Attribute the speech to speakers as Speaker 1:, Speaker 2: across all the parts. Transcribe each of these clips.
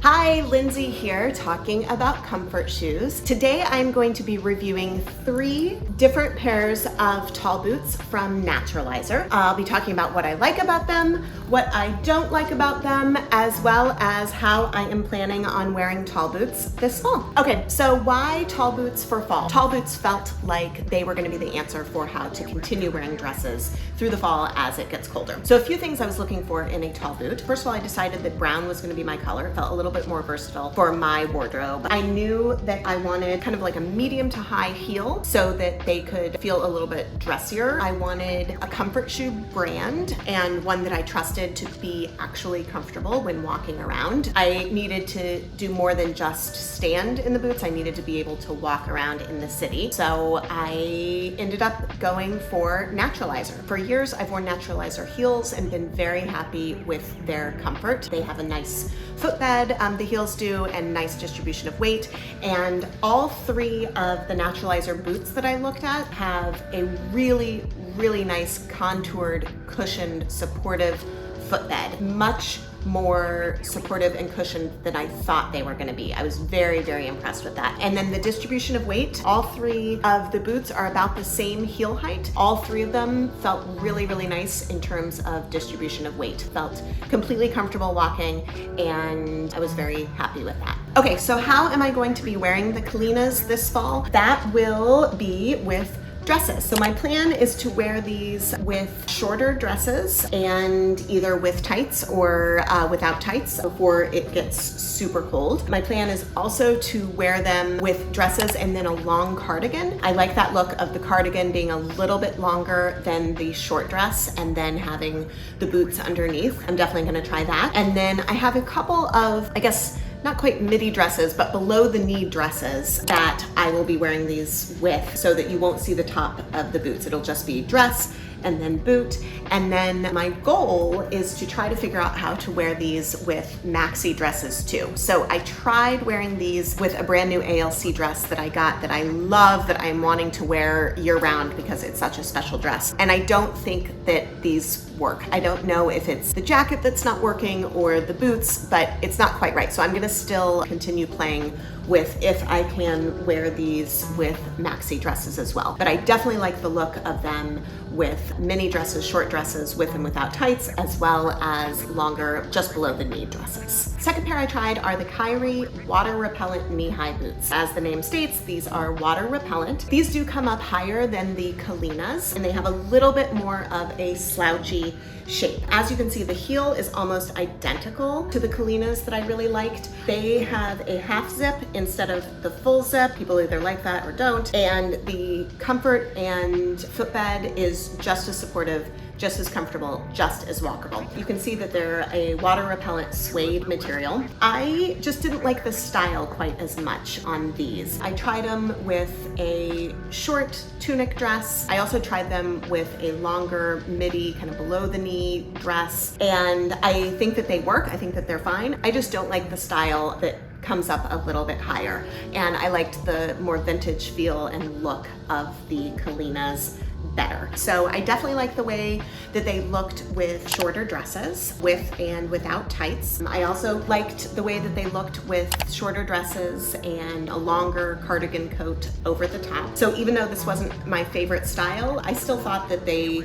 Speaker 1: Hi, Lindsay here talking about comfort shoes. Today I'm going to be reviewing 3 different pairs of tall boots from Naturalizer. I'll be talking about what I like about them, what I don't like about them, as well as how I am planning on wearing tall boots this fall. Okay, so why tall boots for fall? Tall boots felt like they were going to be the answer for how to continue wearing dresses through the fall as it gets colder. So a few things I was looking for in a tall boot. First of all, I decided that brown was going to be my color. It felt a little bit more versatile for my wardrobe. I knew that I wanted kind of like a medium to high heel so that they could feel a little bit dressier. I wanted a comfort shoe brand and one that I trusted to be actually comfortable when walking around. I needed to do more than just stand in the boots. I needed to be able to walk around in the city. So I ended up going for Naturalizer. For years, I've worn Naturalizer heels and been very happy with their comfort. They have a nice footbed, the heels do, and nice distribution of weight. And all 3 of the Naturalizer boots that I looked at have a really, really nice contoured, cushioned, supportive footbed. Much more supportive and cushioned than I thought they were going to be. I was very, very impressed with that. And then the distribution of weight, all 3 of the boots are about the same heel height. All 3 of them felt really, really nice in terms of distribution of weight. Felt completely comfortable walking, and I was very happy with that. Okay, so how am I going to be wearing the Kalinas this fall? That will be with dresses. So my plan is to wear these with shorter dresses and either with tights or without tights before it gets super cold. My plan is also to wear them with dresses and then a long cardigan. I like that look of the cardigan being a little bit longer than the short dress and then having the boots underneath. I'm definitely gonna try that. And then I have a couple of, I guess, not quite midi dresses, but below the knee dresses that I will be wearing these with so that you won't see the top of the boots. It'll just be dress and then boot. And then my goal is to try to figure out how to wear these with maxi dresses too. So I tried wearing these with a brand new ALC dress that I got that I love, that I'm wanting to wear year round because it's such a special dress. And I don't think that these work. I don't know if it's the jacket that's not working or the boots, but it's not quite right. So I'm gonna still continue playing with if I can wear these with maxi dresses as well. But I definitely like the look of them with mini dresses, short dresses, with and without tights, as well as longer, just below the knee dresses. Second pair I tried are the Kyrie water repellent knee-high boots. As the name states, these are water repellent. These do come up higher than the Kalinas, and they have a little bit more of a slouchy shape. As you can see, the heel is almost identical to the Kalinas that I really liked. They have a half zip instead of the full zip. People either like that or don't. And the comfort and footbed is just as supportive, just as comfortable, just as walkable. You can see that they're a water repellent suede material. I just didn't like the style quite as much on these. I tried them with a short tunic dress. I also tried them with a longer midi, kind of below the knee dress. And I think that they work. I think that they're fine. I just don't like the style that comes up a little bit higher. And I liked the more vintage feel and look of the Kalinas better. So I definitely like the way that they looked with shorter dresses, with and without tights. I also liked the way that they looked with shorter dresses and a longer cardigan coat over the top. So even though this wasn't my favorite style, I still thought that they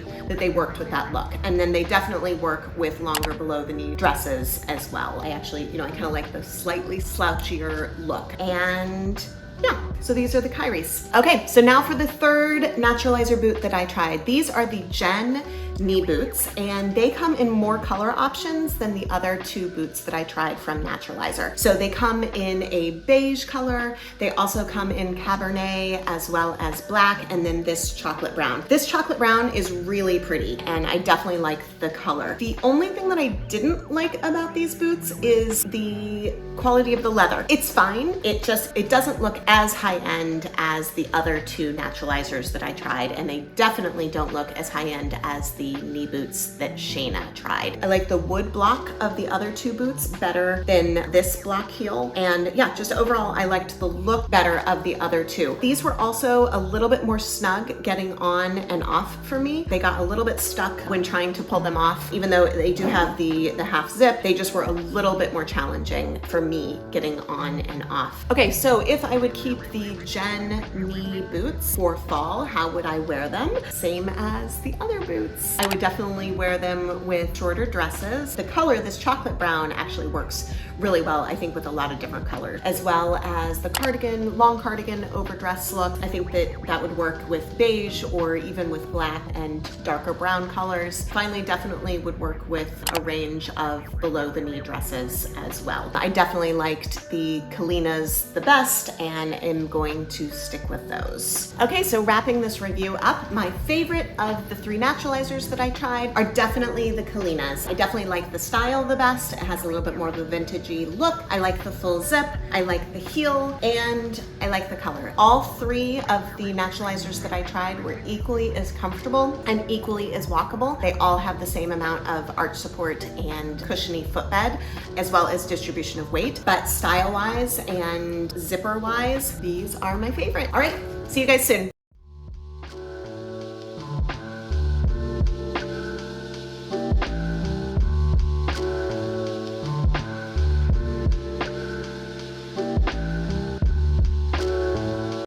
Speaker 1: worked with that look. And then they definitely work with longer below the knee dresses as well. I actually, I kind of like the slightly slouchier look. And yeah, so these are the Kyries. Okay, so now for the third Naturalizer boot that I tried. These are the Jen knee boots, and they come in more color options than the other 2 boots that I tried from Naturalizer. So they come in a beige color. They also come in Cabernet as well as black, and then this chocolate brown. This chocolate brown is really pretty, and I definitely like the color. The only thing that I didn't like about these boots is the quality of the leather. It's fine. It doesn't look as high-end as the other 2 Naturalizers that I tried, and they definitely don't look as high-end as the the knee boots that Shayna tried. I like the wood block of the other two boots better than this block heel. And yeah, just overall, I liked the look better of the other two. These were also a little bit more snug getting on and off for me. They got a little bit stuck when trying to pull them off. Even though they do have the half zip, they just were a little bit more challenging for me getting on and off. Okay, so if I would keep the Jen knee boots for fall, how would I wear them? Same as the other boots. I would definitely wear them with shorter dresses. The color, this chocolate brown, actually works really well, I think, with a lot of different colors, as well as the cardigan, long cardigan overdress look. I think that would work with beige or even with black and darker brown colors. Finally, definitely would work with a range of below the knee dresses as well. I definitely liked the Kalinas the best and am going to stick with those. Okay, so wrapping this review up, my favorite of the three naturalizers that I tried are definitely the Kalinas. I definitely like the style the best. It has a little bit more of a vintagey look. I like the full zip, I like the heel, and I like the color. All three of the naturalizers that I tried were equally as comfortable and equally as walkable. They all have the same amount of arch support and cushiony footbed, as well as distribution of weight. But style-wise and zipper-wise, these are my favorite. All right, see you guys soon.